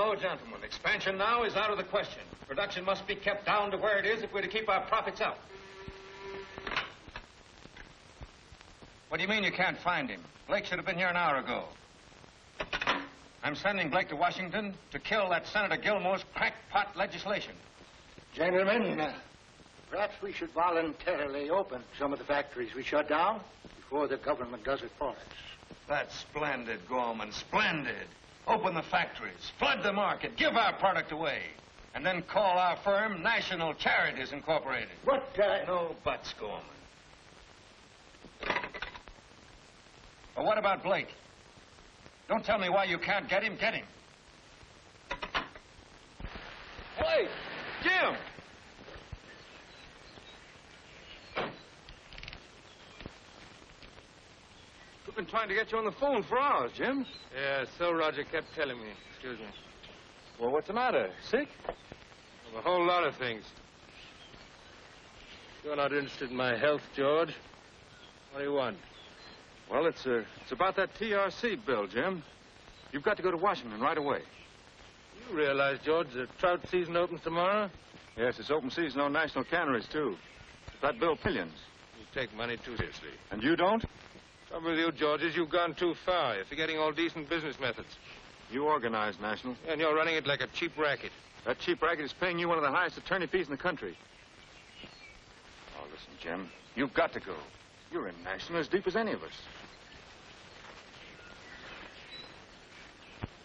Hello, gentlemen. Expansion now is out of the question. Production must be kept down to where it is if we're to keep our profits up. What do you mean you can't find him? Blake should have been here an hour ago. I'm sending Blake to Washington to kill that Senator Gilmore's crackpot legislation. Gentlemen, perhaps we should voluntarily open some of the factories we shut down before the government does it for us. That's splendid, Gorman, splendid. Open the factories, flood the market, give our product away, and then call our firm National Charities Incorporated. What? No buts, Gorman. But what about Blake? Don't tell me why you can't get him. Get him. Blake! Jim! We've been trying to get you on the phone for hours, Jim. Yeah, so Roger kept telling me. Excuse me. Well, what's the matter? Sick? Well, a whole lot of things. You're not interested in my health, George. What do you want? Well, it's about that TRC bill, Jim. You've got to go to Washington right away. You realize, George, the trout season opens tomorrow? Yes, it's open season on national canneries, too. That bill pillions. You take money too seriously. And you don't? Trouble with you, George, is you've gone too far. You're forgetting all decent business methods. You organize National. And you're running it like a cheap racket. That cheap racket is paying you one of the highest attorney fees in the country. Oh, listen, Jim, you've got to go. You're in National as deep as any of us.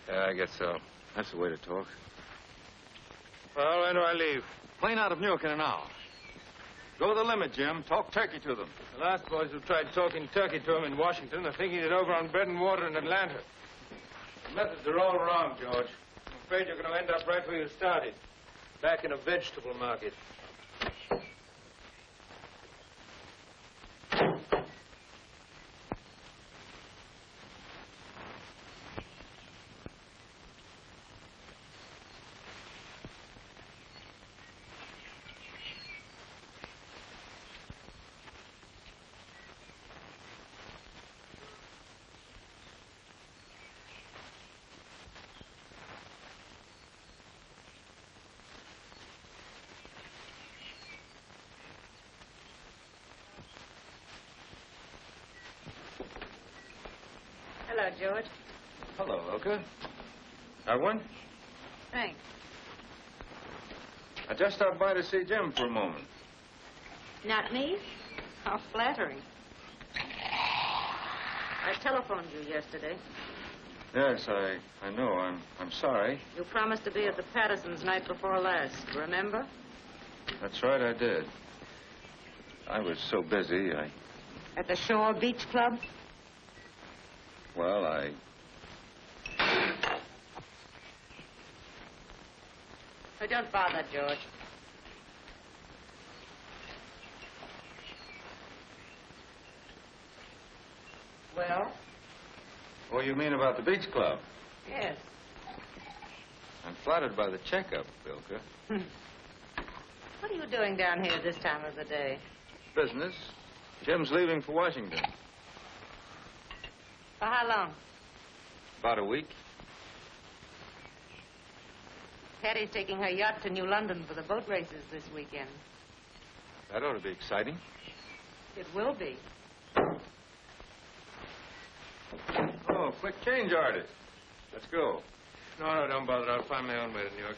Yeah, I guess so. That's the way to talk. Well, when do I leave? Plane out of Newark in an hour. Go the limit, Jim. Talk turkey to them. The last boys who tried talking turkey to him in Washington are thinking it over on bread and water in Atlanta. The methods are all wrong, George. I'm afraid you're going to end up right where you started, back in a vegetable market. Hello, George. Hello, Ilka. Have one? Thanks. I just stopped by to see Jim for a moment. Not me? How flattering. I telephoned you yesterday. Yes, I know. I'm sorry. You promised to be at the Pattersons night before last, remember? That's right, I did. I was so busy, At the Shore Beach Club? Well, Oh, don't bother, George. Well? What do you mean about the beach club? Yes. I'm flattered by the checkup, Ilka. What are you doing down here this time of the day? Business. Jim's leaving for Washington. For how long? About a week. Patty's taking her yacht to New London for the boat races this weekend. That ought to be exciting. It will be. Oh, quick change artist. Let's go. No, don't bother. I'll find my own way to New York.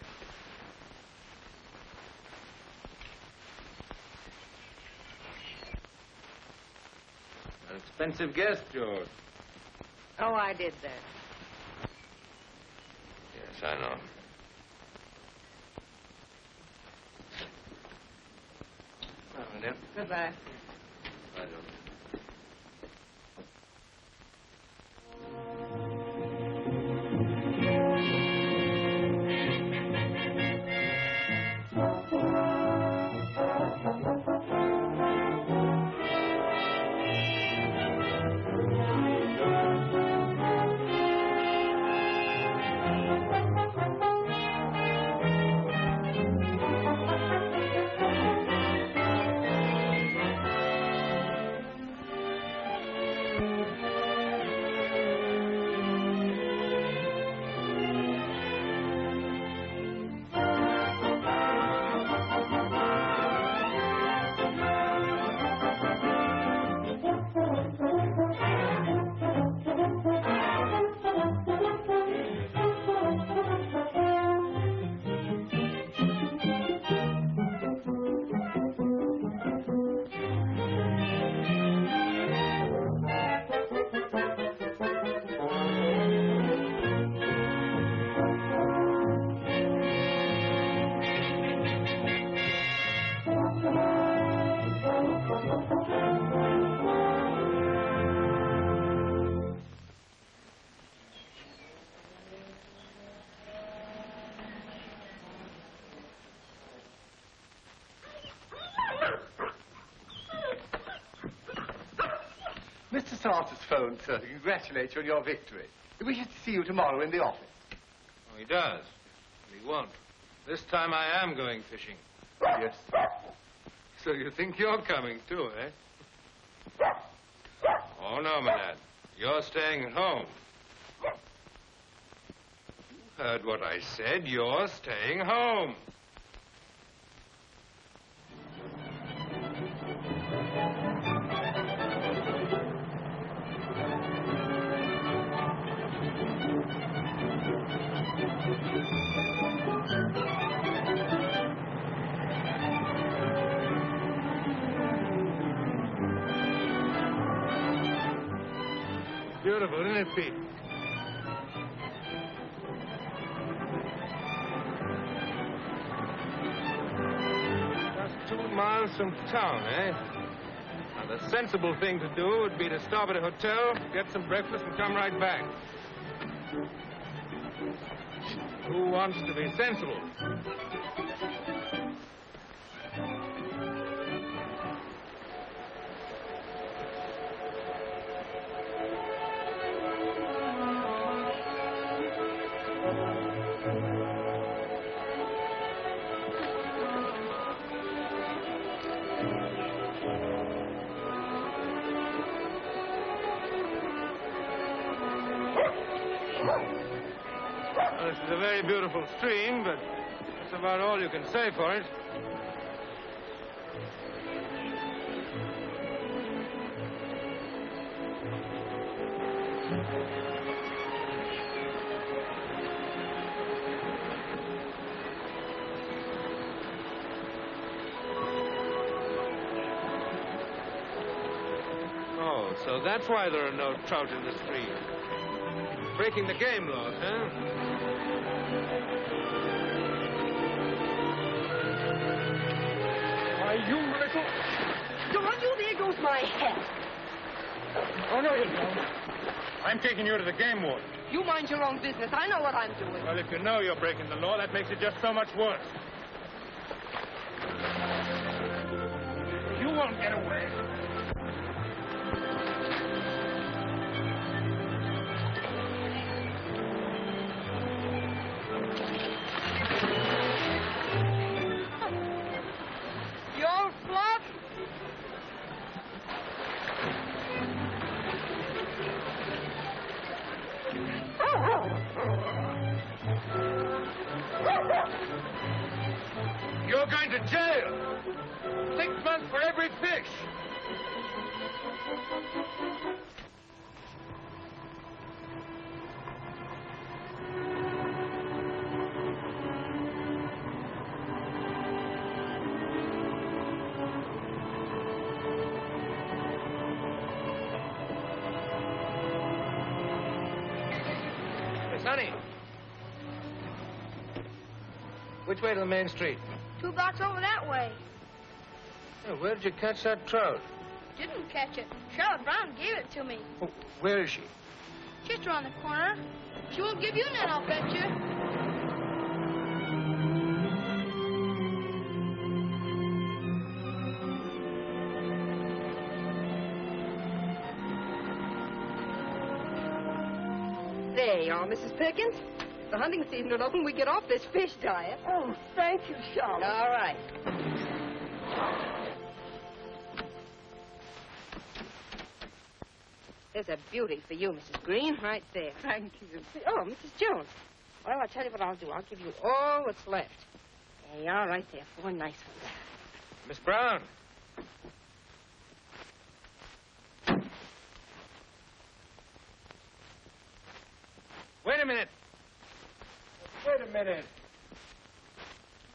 An expensive guest, George. Oh, I did that. Yes, I know. Well, then. Goodbye. I don't. Mr. Arthur's phoned, sir, to congratulate you on your victory. He wishes to see you tomorrow in the office. Oh, he does. But he won't. This time I am going fishing. Yes, sir. So you think you're coming, too, eh? Oh, no, my lad. You're staying at home. You heard what I said. You're staying home. Beautiful, isn't it, Pete? Just 2 miles from town, eh? Now, the sensible thing to do would be to stop at a hotel, get some breakfast, and come right back. Who wants to be sensible? Well, this is a very beautiful stream, but that's about all you can say for it. Oh, so that's why there are no trout in the stream. Breaking the game laws, huh? Why, you little... Don't you? There goes my hat. Oh, no, you don't. I'm taking you to the game warden. You mind your own business. I know what I'm doing. Well, if you know you're breaking the law, that makes it just so much worse. You won't get away. You old fluff? You're going to jail. 6 months for every fish. Hey, Sonny. Which way to the main street? 2 blocks over that way. Yeah, where did you catch that trout? Didn't catch it. Charlotte Brown gave it to me. Oh, where is she? Just around the corner. She won't give you none, I'll bet you. There you are, Mrs. Perkins. The hunting season will open. We get off this fish diet. Oh, thank you, Charlotte. All right. There's a beauty for you, Mrs. Green, right there. Thank you. Oh, Mrs. Jones. Well, I'll tell you what I'll do. I'll give you all that's left. There you are, right there. 4 nice ones. Miss Brown. Wait a minute. Wait a minute.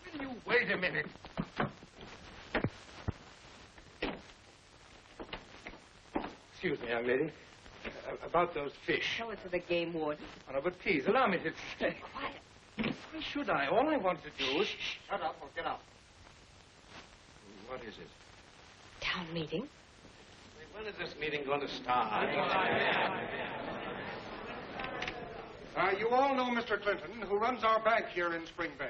Will you wait a minute? Excuse me, young lady. About those fish. Tell it to the game warden. Oh, no, but please, allow me to say. Quiet. Why should I? All I want to do is... Shut up or get out. What is it? Town meeting. When is this meeting going to start? You all know Mr. Clinton, who runs our bank here in Springvale.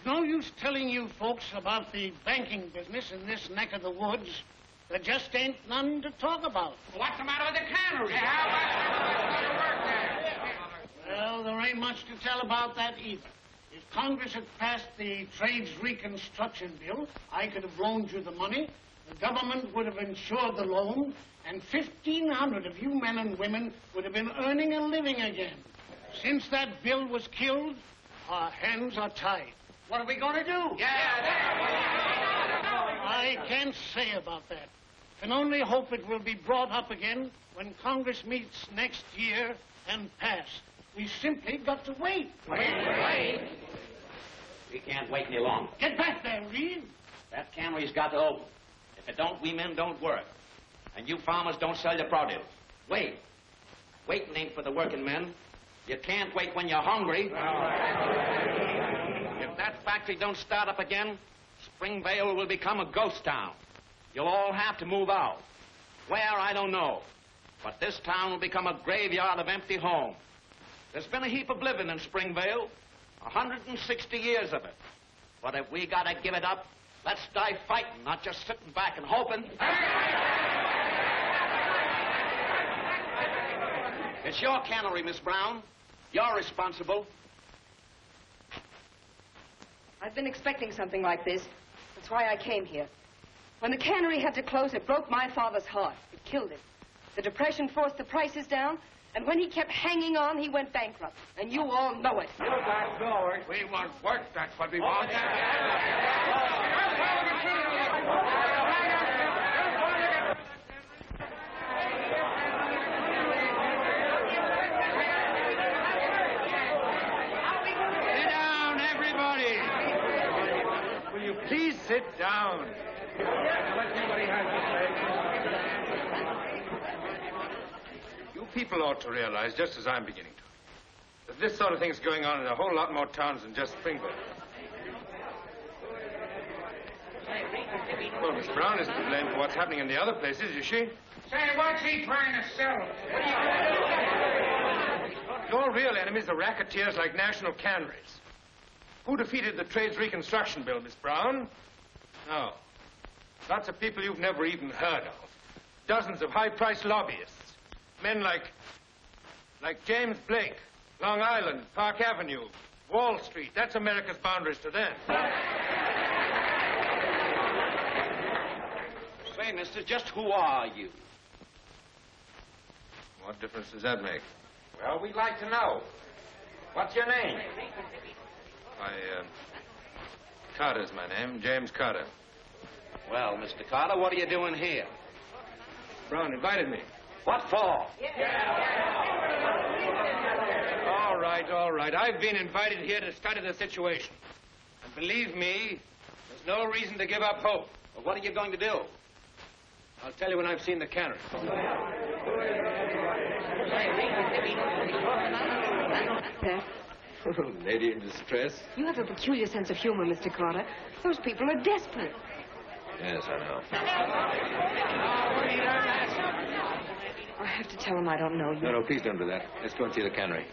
no use telling you folks about the banking business in this neck of the woods. There just ain't none to talk about. What's the matter with the cannery? Well, there ain't much to tell about that either. If Congress had passed the Trades Reconstruction Bill, I could have loaned you the money, the government would have insured the loan, and 1,500 of you men and women would have been earning a living again. Since that bill was killed, our hands are tied. What are we going to do? I can't say about that. Can only hope it will be brought up again when Congress meets next year and pass. We simply got to wait. Wait. We can't wait any longer. Get back there, Reed. That cannery's got to open. If it don't, we men don't work. And you farmers don't sell your produce. Wait. Waiting ain't for the working men. You can't wait when you're hungry. If that factory don't start up again, Springvale will become a ghost town. You'll all have to move out. Where, I don't know. But this town will become a graveyard of empty homes. There's been a heap of living in Springvale, 160 years of it. But if we gotta give it up, let's die fighting, not just sitting back and hoping. It's your cannery, Miss Brown. You're responsible. I've been expecting something like this. That's why I came here. When the cannery had to close, it broke my father's heart. It killed him. The Depression forced the prices down, and when he kept hanging on, he went bankrupt. And you all know it. You got going. We want work, that's what we want. Sit down, everybody. Will you please sit down? You people ought to realize, just as I'm beginning to, that this sort of thing's going on in a whole lot more towns than just Springville. Well, Miss Brown isn't to blame for what's happening in the other places, is she? Say, what's he trying to sell? Your real enemies are racketeers like National Canneries. Who defeated the Trades Reconstruction Bill, Miss Brown? No. Lots of people you've never even heard of. Dozens of high-priced lobbyists. Men like James Blake, Long Island, Park Avenue, Wall Street. That's America's boundaries to them. Say, mister, just who are you? What difference does that make? Well, we'd like to know. What's your name? Carter's my name, James Carter. Well, Mr. Carter, what are you doing here? Brown invited me. What for? All right. I've been invited here to study the situation. And believe me, there's no reason to give up hope. Well, what are you going to do? I'll tell you when I've seen the cannery. Lady in distress? You have a peculiar sense of humor, Mr. Carter. Those people are desperate. Yes, I know. I have to tell them I don't know you. No, please don't do that. Let's go and see the cannery.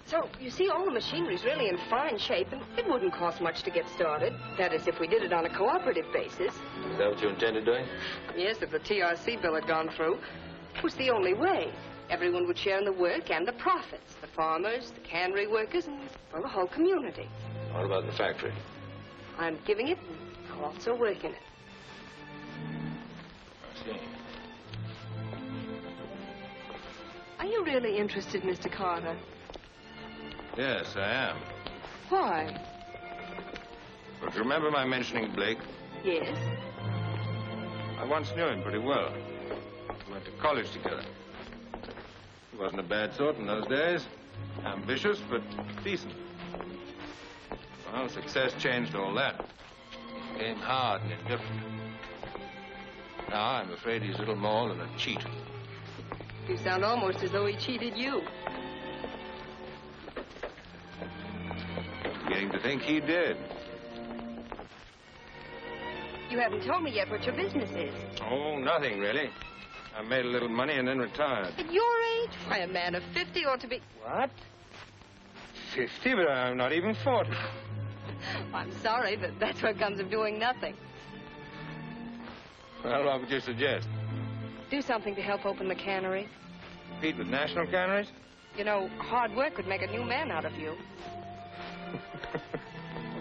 So, you see, all the machinery's really in fine shape, and it wouldn't cost much to get started. That is, if we did it on a cooperative basis. Is that what you intended doing? Yes, if the TRC bill had gone through. It was the only way. Everyone would share in the work and the profits. The farmers, the cannery workers, and, well, the whole community. What about the factory? I'm giving it, and I'll also work in it. I see. Are you really interested, Mr. Carter? Yes, I am. Why? But remember my mentioning Blake? Yes. I once knew him pretty well. We went to college together. He wasn't a bad sort in those days. Ambitious, but decent. Well, success changed all that. He became hard and indifferent. Now, I'm afraid he's little more than a cheat. You sound almost as though he cheated you. I think he did. You haven't told me yet what your business is. Oh, nothing, really. I made a little money and then retired. At your age? Why, a man of 50 ought to be... What? 50? But I'm not even 40. I'm sorry, but that's what comes of doing nothing. Well, what would you suggest? Do something to help open the cannery. Compete with national canneries? You know, hard work would make a new man out of you.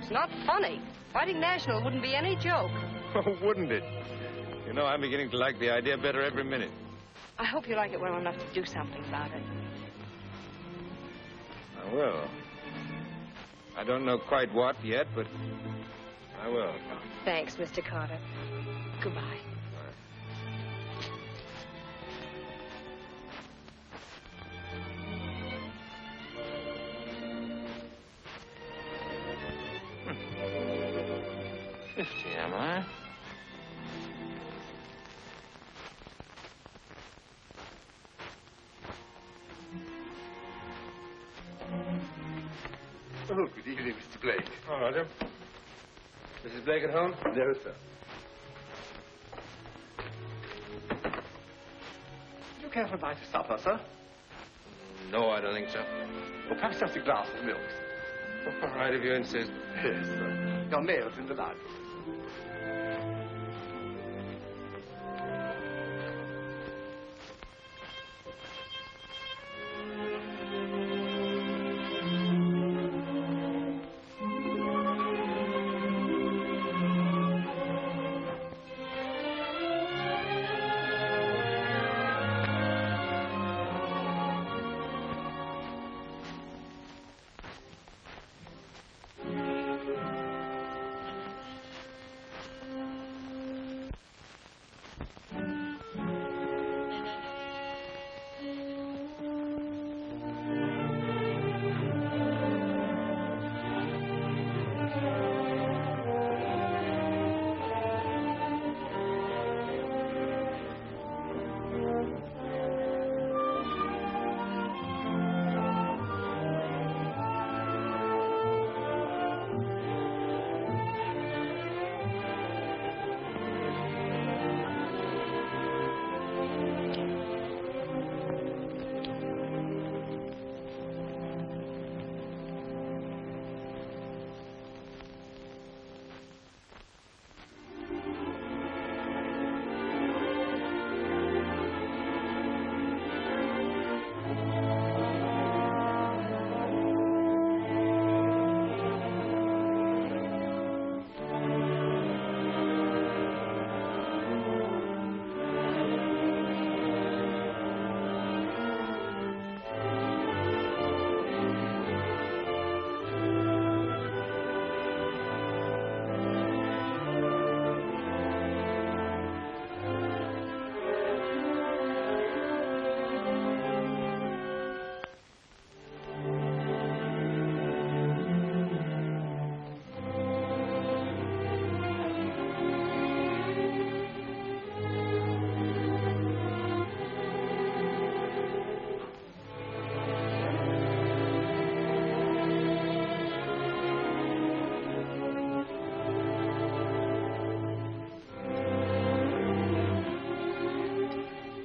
It's not funny. Fighting national wouldn't be any joke. Oh, wouldn't it? You know, I'm beginning to like the idea better every minute. I hope you like it well enough to do something about it. I will. I don't know quite what yet, but I will. Thanks, Mr. Carter. Goodbye. Bye. 50, am I? Oh, good evening, Mr. Blake. Oh, Roger. Mrs. Blake at home? No, sir. Do you care for a bite of supper, sir? No, I don't think so. Or perhaps just a glass of milk, sir? All right, if you insist. Yes, sir. Your mail's in the library.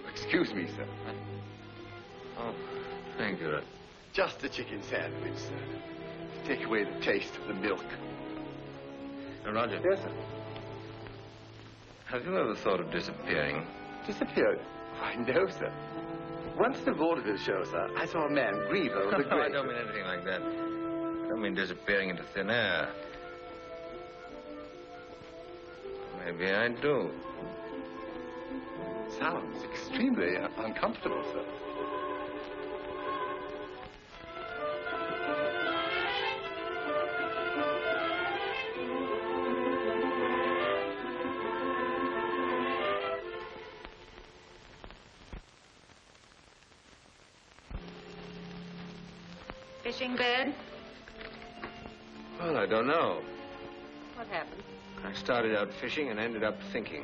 Excuse me, sir. Oh, thank you. Just a chicken sandwich, sir. To take away the taste of the milk. Roger. Yes, sir. Have you ever thought of disappearing? Disappeared? Why, no, sir. Once at a vaudeville show, sir, I saw a man grieve over the No, I grave. don't mean anything like that. I don't mean disappearing into thin air. Maybe I do. Sounds extremely uncomfortable, sir. Fishing bed? Well, I don't know. What happened? I started out fishing and ended up thinking.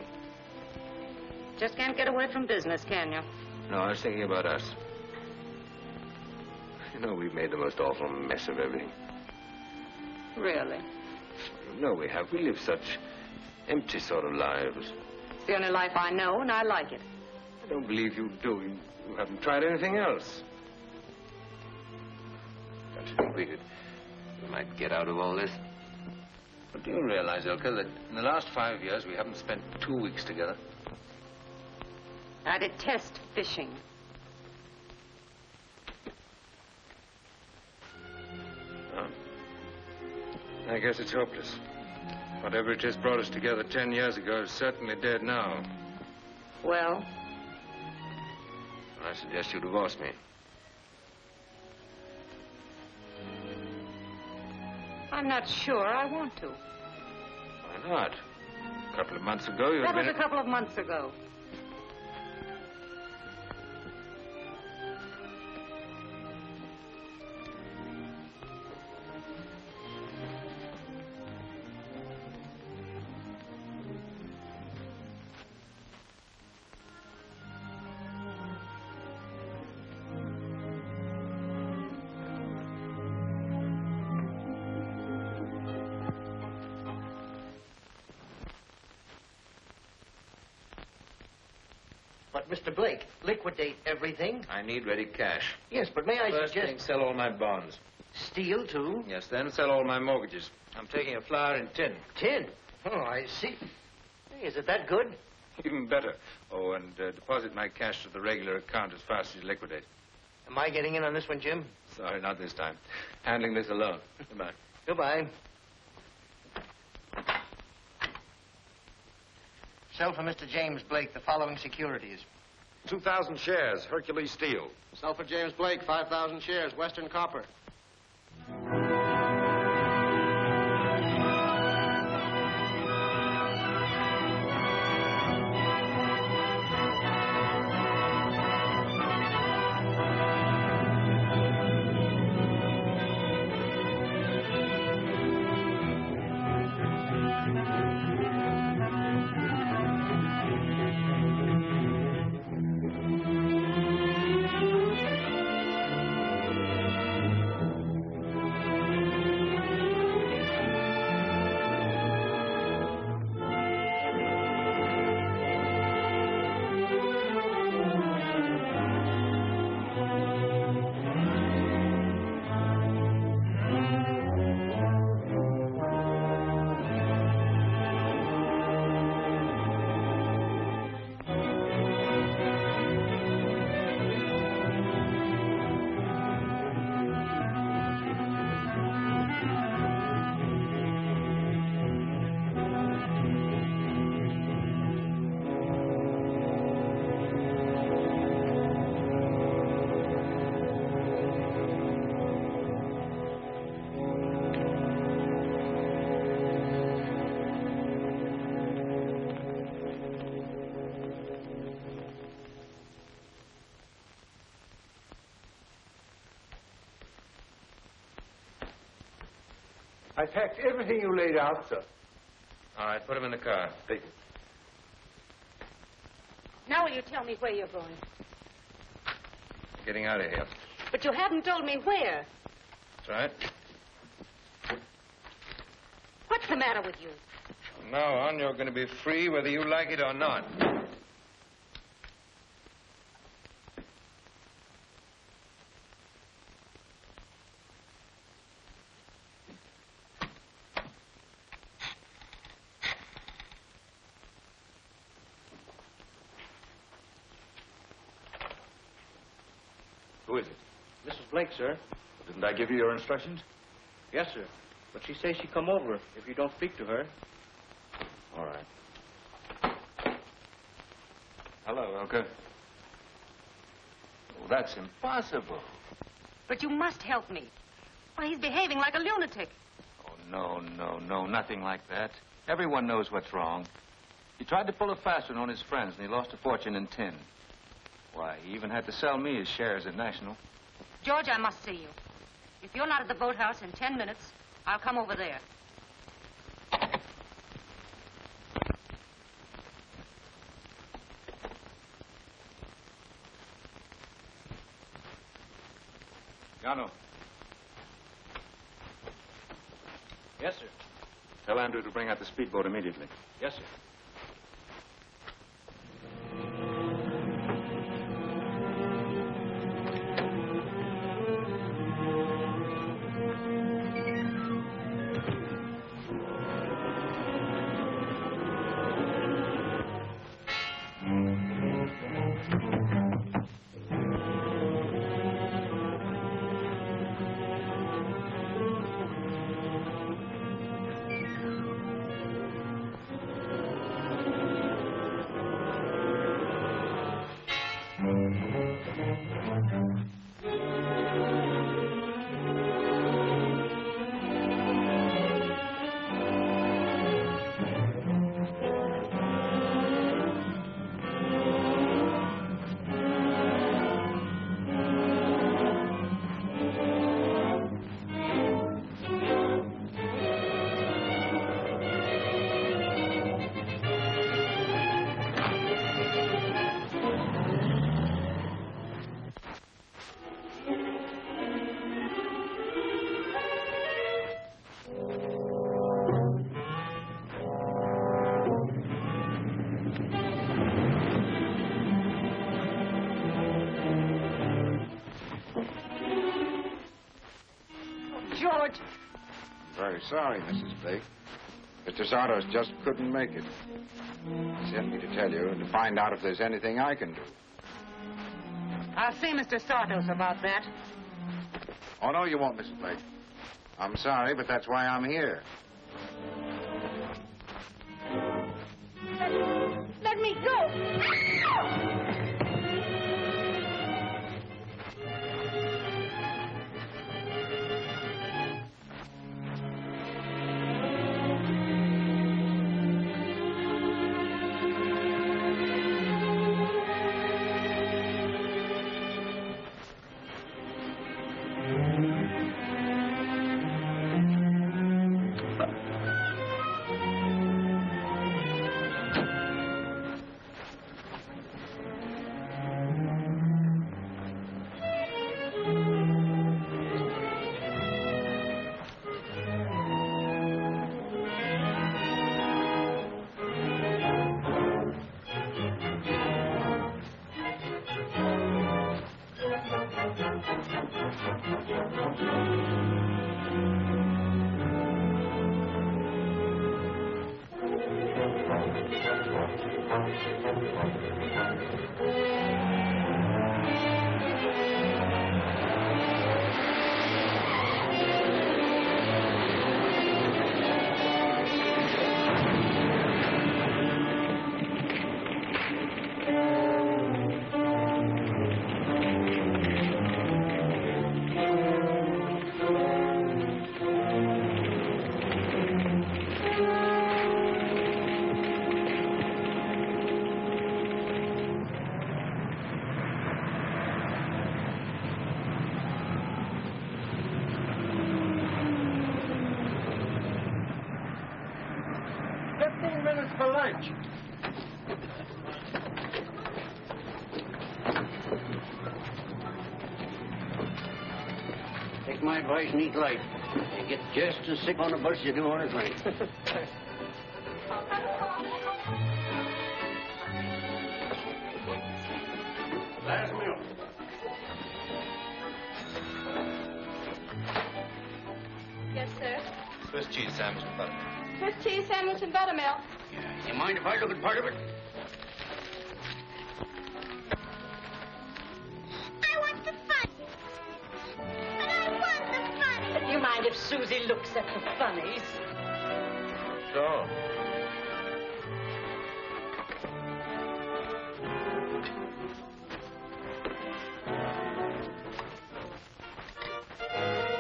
Just can't get away from business, can you? No, I was thinking about us. You know, we've made the most awful mess of everything. Really? No, we have. We live such empty sort of lives. It's the only life I know, and I like it. I don't believe you do. You haven't tried anything else. Don't you think we might get out of all this? But do you realize, Elka, that in the last 5 years we haven't spent 2 weeks together? I detest fishing. Oh. I guess it's hopeless. Whatever it is brought us together 10 years ago is certainly dead now. Well? I suggest you divorce me. I'm not sure I want to. Why not? A couple of months ago, you had That was been... a couple of months ago. But, Mr. Blake, liquidate everything. I need ready cash. Yes, but may I First suggest... thing, sell all my bonds. Steal, too? Yes, then sell all my mortgages. I'm taking a flour in tin. Tin? Oh, I see. Hey, is it that good? Even better. Oh, and deposit my cash to the regular account as fast as you liquidate. Am I getting in on this one, Jim? Sorry, not this time. Handling this alone. Goodbye. Goodbye. Sell for Mr. James Blake the following securities. 2,000 shares, Hercules Steel. Sell for James Blake, 5,000 shares, Western Copper. I packed everything you laid out, sir. All right, put him in the car. Thank you. Now will you tell me where you're going? Getting out of here. But you haven't told me where. That's right. What's the matter with you? From now on, you're going to be free whether you like it or not. Who is it? Mrs. Blake, sir. Didn't I give you your instructions? Yes, sir. But she says she'll come over if you don't speak to her. All right. Hello, Elka. Oh, that's impossible. But you must help me. Why, he's behaving like a lunatic. Oh, no, nothing like that. Everyone knows what's wrong. He tried to pull a fast one on his friends, and he lost a fortune in tin. Why, he even had to sell me his shares in National. George, I must see you. If you're not at the boathouse in 10 minutes, I'll come over there. Yano. Yes, sir. Tell Andrew to bring out the speedboat immediately. Yes, sir. George. Very sorry, Mrs. Blake. Mr. Sartos just couldn't make it. He sent me to tell you and to find out if there's anything I can do. I'll see Mr. Sartos about that. Oh, no, you won't, Mrs. Blake. I'm sorry, but that's why I'm here. Let me go. For lunch. Take my advice and eat light. You get just as sick on a bus as you do on a train. Last meal. Yes, sir. Swiss cheese sandwich and butter. Swiss cheese sandwich and buttermilk. You mind if I look at part of it? I want the fun. But I want the fun. Do you mind if Susie looks at the funnies? Sure.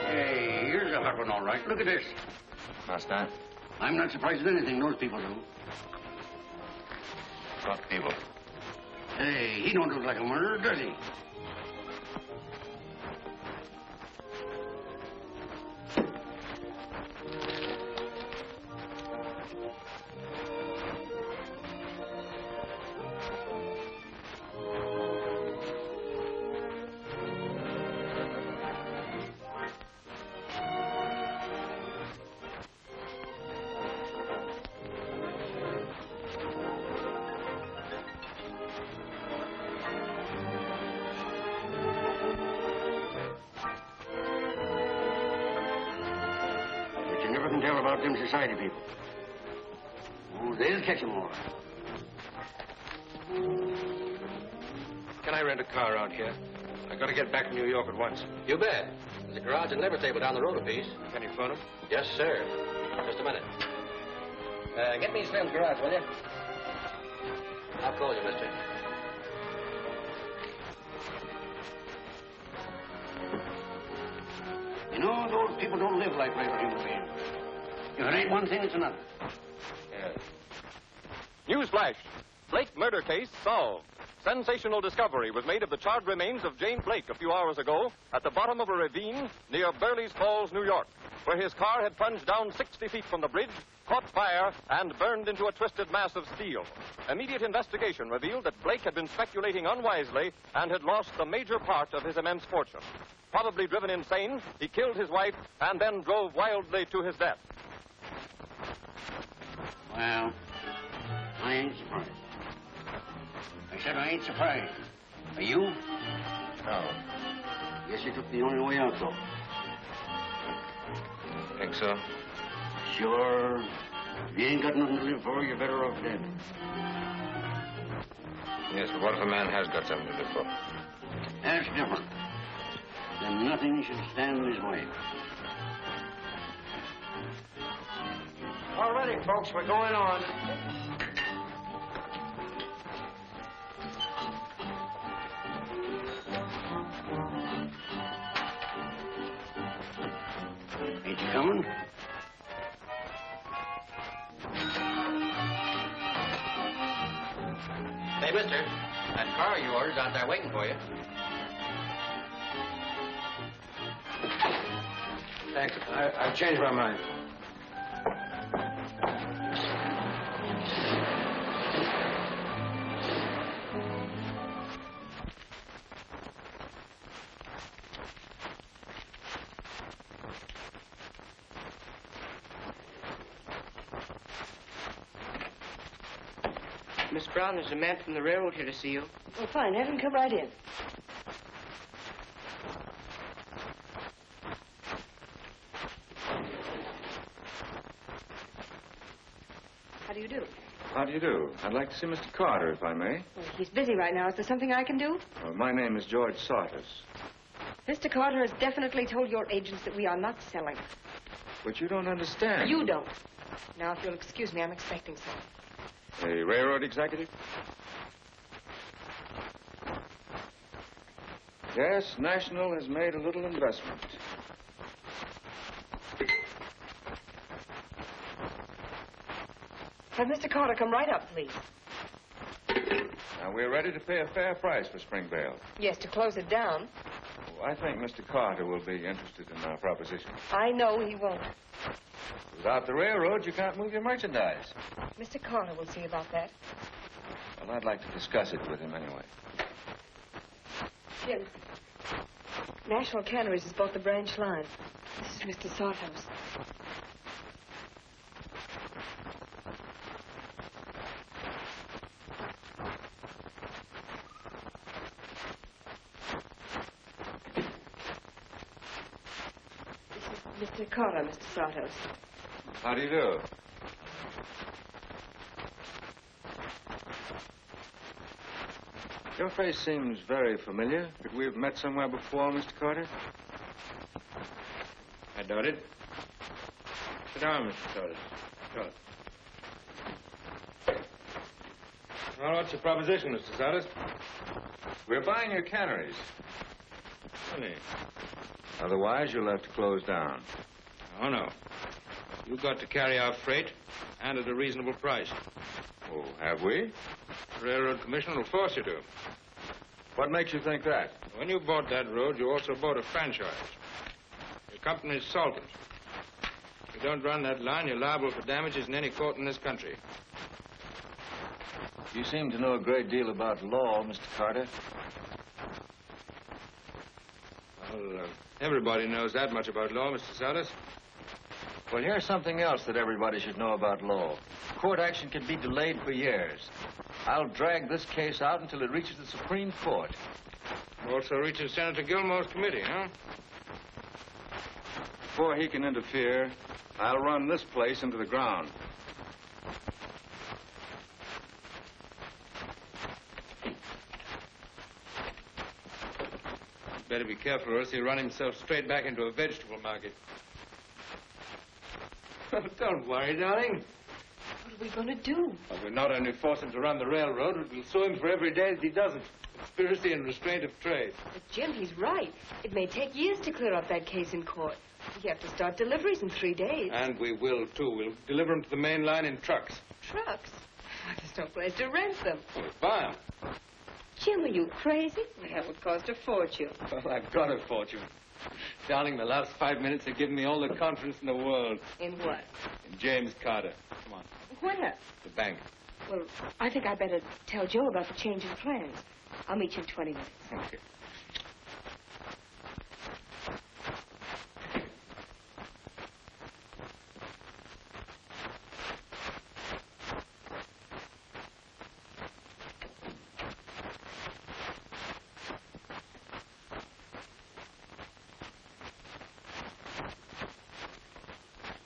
Hey, here's a hot one, all right. Look at this. What's that? I'm not surprised at anything those people do. What people? Hey, he don't look like a murderer, does he? tell about them society people. Oh, they'll catch 'em all right. Can I rent a car around here? I got to get back to New York at once. You bet. There's a garage and liver table down the road a piece. Can you phone him? Yes, sir. Just a minute. Get me Slim's garage, will you? I'll call you, mister. You know, those people don't live like regular human beings. If it ain't one thing, it's another. Yeah. Newsflash. Blake murder case solved. Sensational discovery was made of the charred remains of Jane Blake a few hours ago at the bottom of a ravine near Burley's Falls, New York, where his car had plunged down 60 feet from the bridge, caught fire, and burned into a twisted mass of steel. Immediate investigation revealed that Blake had been speculating unwisely and had lost the major part of his immense fortune. Probably driven insane, he killed his wife and then drove wildly to his death. Well, I ain't surprised. I said I ain't surprised. Are you? No. Guess you took the only way out, though. Think so? Sure. If you ain't got nothing to live for, you're better off dead. Yes, but what if a man has got something to live for? That's different. Then nothing should stand in his way. All righty, folks, we're going on. Ain't you coming? Hey, mister, that car of yours out there waiting for you. Thanks. I've changed my mind. Miss Brown, there's a man from the railroad here to see you. Well, fine. Have him come right in. How do you do? How do you do? I'd like to see Mr. Carter, if I may. Well, he's busy right now. Is there something I can do? My name is George Sartis. Mr. Carter has definitely told your agents that we are not selling. But you don't understand. You don't. Now, if you'll excuse me, I'm expecting someone. A railroad executive? Yes, National has made a little investment. Have Mr. Carter come right up, please. Now, we're ready to pay a fair price for Springvale. Yes, to close it down. Oh, I think Mr. Carter will be interested in our proposition. I know he won't. Without the railroad, you can't move your merchandise. Mr. Carter will see about that. Well, I'd like to discuss it with him anyway. Jim, National Canneries has bought the branch line. This is Mr. Sarthouse. This is Mr. Carter, Mr. Sarthouse. How do you do? Your face seems very familiar. Could we have met somewhere before, Mr. Carter? I doubt it. Sit down, Mr. Carter. Sure. Well, what's your proposition, Mr. Sartis? We're buying your canneries. Funny. Otherwise, you'll have to close down. Oh, no. You've got to carry our freight, and at a reasonable price. Oh, have we? The Railroad Commission will force you to. What makes you think that? When you bought that road, you also bought a franchise. Your company's Salters. If you don't run that line, you're liable for damages in any court in this country. You seem to know a great deal about law, Mr. Carter. Well, everybody knows that much about law, Mr. Sartis. Well, here's something else that everybody should know about law. Court action can be delayed for years. I'll drag this case out until it reaches the Supreme Court. Also reaches Senator Gilmore's committee, huh? Before he can interfere, I'll run this place into the ground. Better be careful, or else he'll run himself straight back into a vegetable market. Oh, don't worry, darling. What are we going to do? Well, we'll not only force him to run the railroad, but we'll sue him for every day that he doesn't. Conspiracy and restraint of trade. But, Jim, he's right. It may take years to clear up that case in court. We have to start deliveries in 3 days. And we will, too. We'll deliver them to the main line in trucks. Trucks? There's no place to rent them. We'll buy them. Jim, are you crazy? That would cost a fortune. Well, I've got a fortune. Darling, the last 5 minutes have given me all the confidence in the world. In what? In James Carter. Come on. Where? The bank. Well, I think I'd better tell Joe about the change in plans. I'll meet you in 20 minutes. Okay.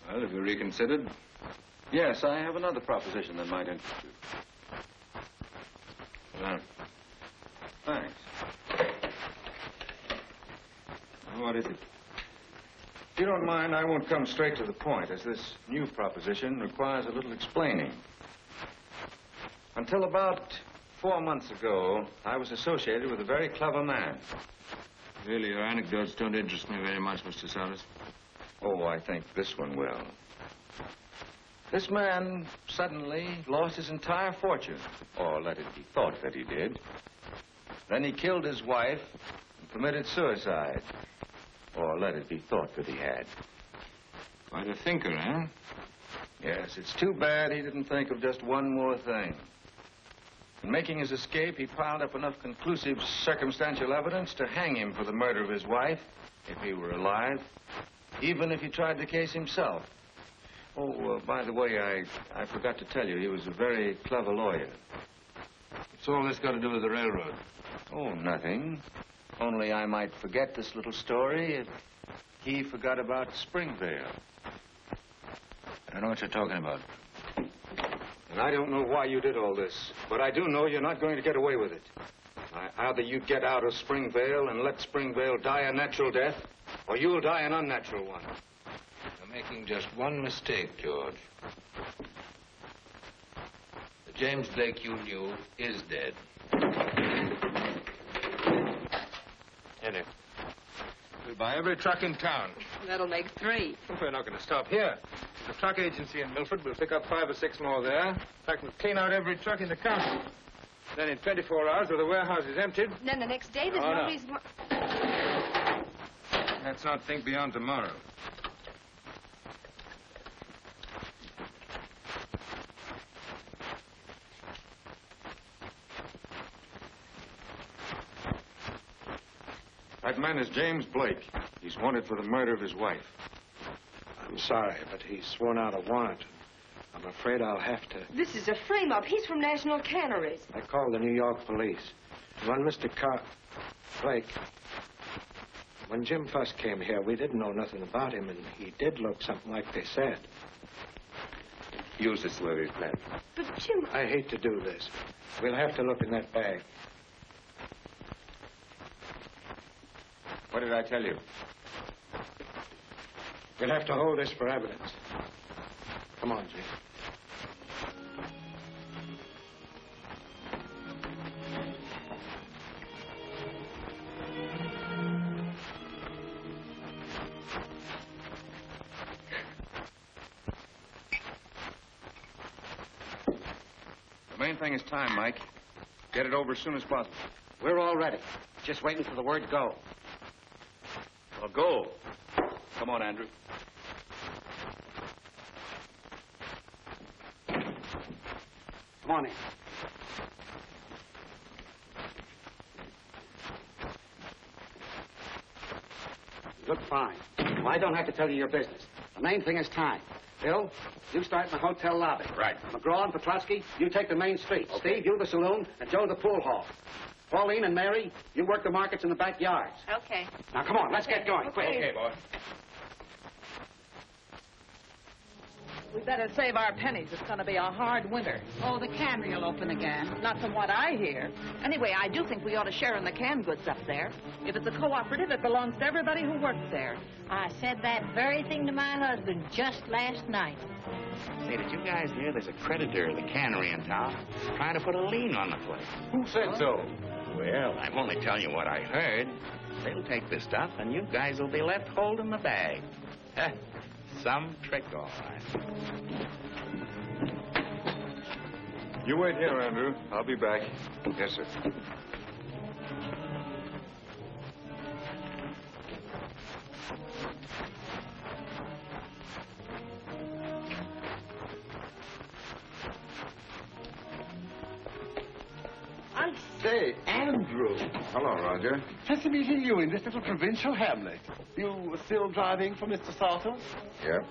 Well, have you reconsidered? Yes, I have another proposition that might interest you. Well, thanks. What is it? If you don't mind, I won't come straight to the point, as this new proposition requires a little explaining. Until about 4 months ago, I was associated with a very clever man. Really, your anecdotes don't interest me very much, Mr. Saunders. Oh, I think this one will. This man suddenly lost his entire fortune, or let it be thought that he did. Then he killed his wife and committed suicide, or let it be thought that he had. Quite a thinker, eh? Yes, it's too bad he didn't think of just one more thing. In making his escape, he piled up enough conclusive circumstantial evidence to hang him for the murder of his wife, if he were alive, even if he tried the case himself. Oh, by the way, I forgot to tell you, he was a very clever lawyer. What's all this got to do with the railroad? Oh, nothing. Only I might forget this little story if he forgot about Springvale. I don't know what you're talking about. And I don't know why you did all this, but I do know you're not going to get away with it. Either you get out of Springvale and let Springvale die a natural death, or you'll die an unnatural one. You're making just one mistake, George. The James Blake you knew is dead. In it. We'll buy every truck in town. That'll make 3. We're not going to stop here. The truck agency in Milford will pick up 5 or 6 more there. In fact, we'll clean out every truck in the county. Then in 24 hours, with the warehouse is emptied... And then the next day, there's no nobody's... Let's not think beyond tomorrow. That man is James Blake. He's wanted for the murder of his wife. I'm sorry, but he's sworn out a warrant. I'm afraid I'll have to. This is a frame-up. He's from National Canneries. I called the New York police. When Mr. Blake, when Jim first came here, we didn't know nothing about him, and he did look something like they said. Use this where he's left. But, Jim... I hate to do this. We'll have to look in that bag. What did I tell you? We'll have to hold this for evidence. Come on, Jim. The main thing is time, Mike. Get it over as soon as possible. We're all ready. Just waiting for the word go. Well, go. Come on, Andrew. Come on in. You look fine. Well, I don't have to tell you your business. The main thing is time. Bill, you start in the hotel lobby. Right. McGraw and Petrosky, you take the main street. Okay. Steve, you the saloon, and Joe the pool hall. Pauline and Mary, you work the markets in the backyards. Okay. Now, come on, let's get going, quick. Okay, boy. We better save our pennies. It's going to be a hard winter. Oh, the cannery will open again. Not from what I hear. Anyway, I do think we ought to share in the canned goods up there. If it's a cooperative, it belongs to everybody who works there. I said that very thing to my husband just last night. Say, did you guys hear there's a creditor of the cannery in town trying to put a lien on the place? Who said so? Well, I'm only telling you what I heard. They'll take the stuff, and you guys will be left holding the bag. Some trick, all right. You wait here, Andrew. I'll be back. Yes, sir. I say, Andrew. Hello, Roger. Fancy meeting you in this little provincial hamlet. You still driving for Mr. Salter? Yep.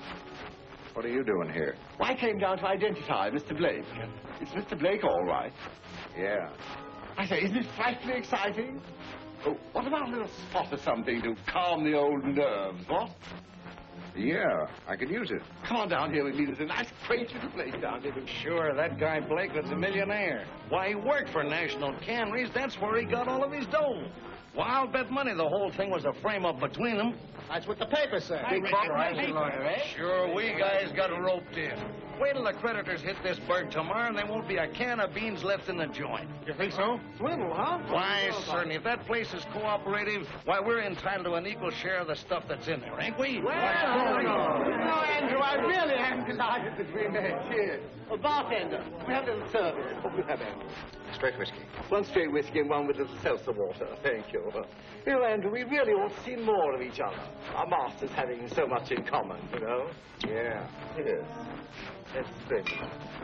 What are you doing here? Well, I came down to identify Mr. Blake. It's Mr. Blake, all right. Yeah. I say, isn't it frightfully exciting? Oh, what about a little spot or something to calm the old nerves, what? Yeah, I could use it. Come on down here with me. There's a nice, quaint little place down here. Sure, that guy Blake was a millionaire. Why, he worked for National Canneries. That's where he got all of his dough. Well, I'll bet money the whole thing was a frame-up between them. That's what the paper said. Big corporation lawyer, eh? Sure, we guys got roped in. Wait till the creditors hit this burg tomorrow, and there won't be a can of beans left in the joint. You think so? Swindle, huh? Why, certainly. If that place is cooperative, why, we're entitled to an equal share of the stuff that's in there, ain't we? Well, no, Andrew, I really am delighted that we met here. Oh, bartender, we have a little service. What do we have, Andrew? Straight whiskey. One straight whiskey and one with a little seltzer water. Thank you. You know, Andrew, we really ought to see more of each other. Our masters having so much in common, you know? Yeah. Yes. That's splendid.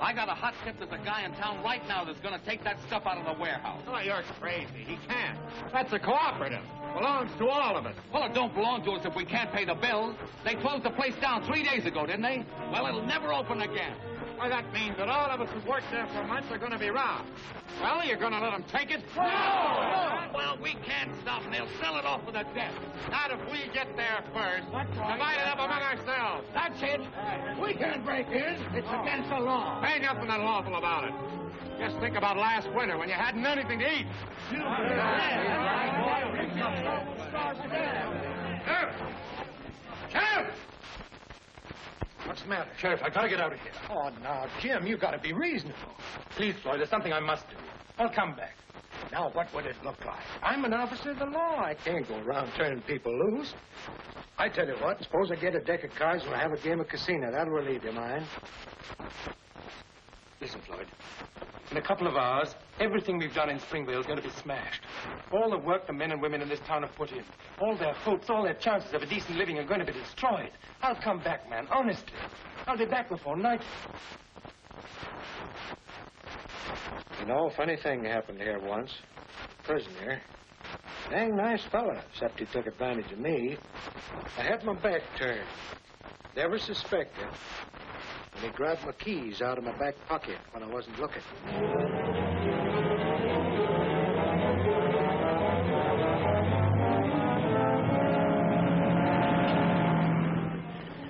I got a hot tip. There's a guy in town right now that's going to take that stuff out of the warehouse. Oh, you're crazy. He can't. That's a cooperative. Belongs to all of us. Well, it don't belong to us if we can't pay the bills. They closed the place down 3 days ago, didn't they? Well, it'll never open again. Why, that means that all of us who worked there for months are going to be robbed. Well, you're going to let them take it? No! Well, we can't stop them. They'll sell it off with a debt. Not if we get there first. Divide it up among ourselves. That's it. We can't break in. It's against the law. Ain't nothing unlawful about it. Just think about last winter when you hadn't anything to eat. Sheriff! What's the matter? Sheriff, I gotta get out of here. Oh, now, Jim, you gotta be reasonable. Please, Floyd, there's something I must do. I'll come back. Now, what would it look like? I'm an officer of the law. I can't go around turning people loose. I tell you what, suppose I get a deck of cards and we'll have a game of casino. That'll relieve your mind. Listen, Floyd. In a couple of hours, everything we've done in Springvale is going to be smashed. All the work the men and women in this town have put in, all their hopes, all their chances of a decent living are going to be destroyed. I'll come back, man, honestly. I'll be back before night. You know, funny thing happened here once. Prisoner. Dang nice fella, except he took advantage of me. I had my back turned. Never suspected. And he grabbed my keys out of my back pocket when I wasn't looking.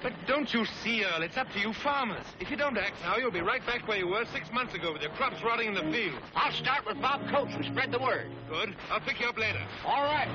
But don't you see, Earl, it's up to you farmers. If you don't act now, you'll be right back where you were 6 months ago with your crops rotting in the field. I'll start with Bob Coates and spread the word. Good. I'll pick you up later. All right.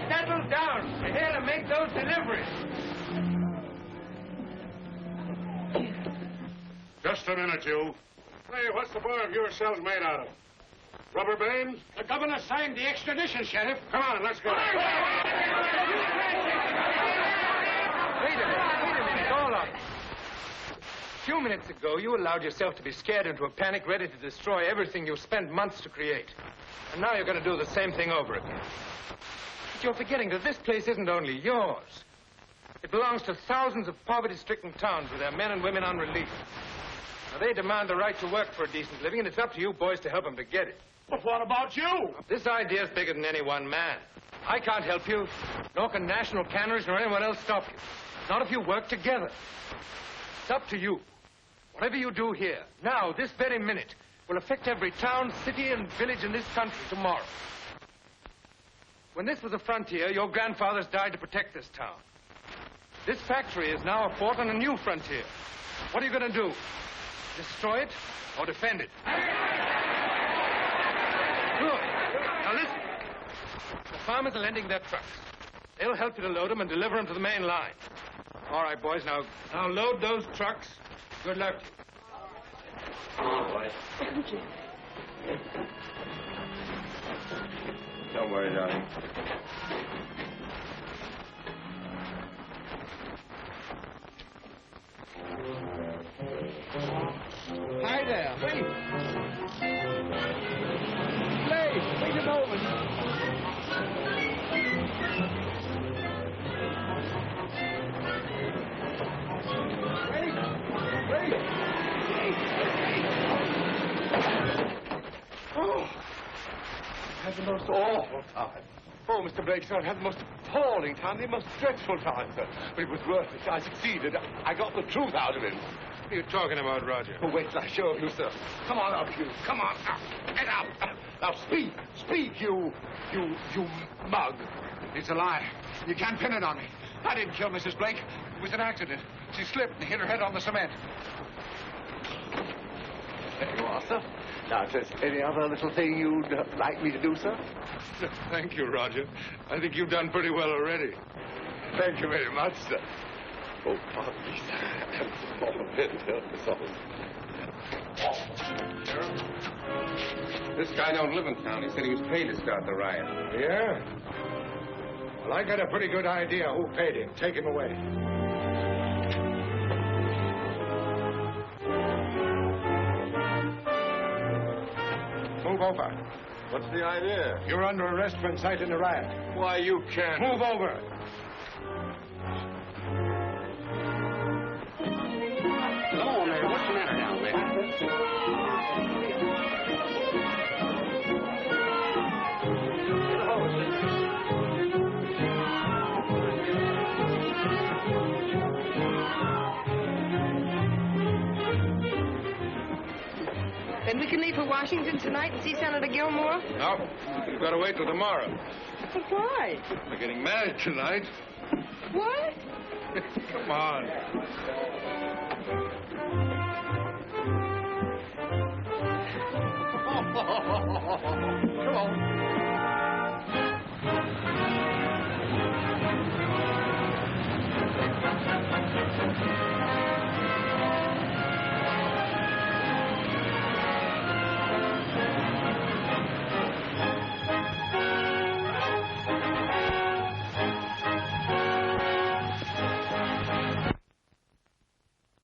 Settle down. We're here to make those deliveries. Just a minute, you. Hey, what's the bar of your cells made out of? Rubber bands? The governor signed the extradition, Sheriff. Come on, let's go. Wait a minute, all of it. A few minutes ago, you allowed yourself to be scared into a panic ready to destroy everything you've spent months to create. And now you're going to do the same thing over again. But you're forgetting that this place isn't only yours. It belongs to thousands of poverty-stricken towns with their men and women on relief. Now, they demand the right to work for a decent living, and it's up to you boys to help them to get it. But what about you? This idea's bigger than any one man. I can't help you, nor can national canneries nor anyone else stop you. Not if you work together. It's up to you. Whatever you do here, now, this very minute, will affect every town, city, and village in this country tomorrow. When this was a frontier, your grandfathers died to protect this town. This factory is now a fort on a new frontier. What are you going to do? Destroy it or defend it? Good. Now listen. The farmers are lending their trucks. They'll help you to load them and deliver them to the main line. All right, boys, now load those trucks. Good luck. Come on, boys. Don't worry, darling. Hi there. Wait. Wait a moment. Oh, I had the most awful time. Oh, Mr. Blake, sir, I had the most appalling time, the most dreadful time, sir. But it was worth it. I succeeded. I got the truth out of him. What are you talking about, Roger? Oh, wait till I show you, sir. Come on up, you. Come on up. Get up. Now, speak. Speak, you mug. It's a lie. You can't pin it on me. I didn't kill Mrs. Blake. It was an accident. She slipped and hit her head on the cement. There you are, sir. Now, if there's any other little thing you'd like me to do, sir? Thank you, Roger. I think you've done pretty well already. Thank you very much, sir. Oh, pardon me, sir. This guy don't live in town. He said he was paid to start the riot. Yeah? Well, I got a pretty good idea who paid him. Take him away. Move over. What's the idea? You're under arrest for inciting the riot. Why, you can't. Move over. Come on, Mary. What's the matter down there? Then we can leave for Washington tonight and see Senator Gilmore? No, you've got to wait till tomorrow. But why? We're getting married tonight. What? Come on. Come on.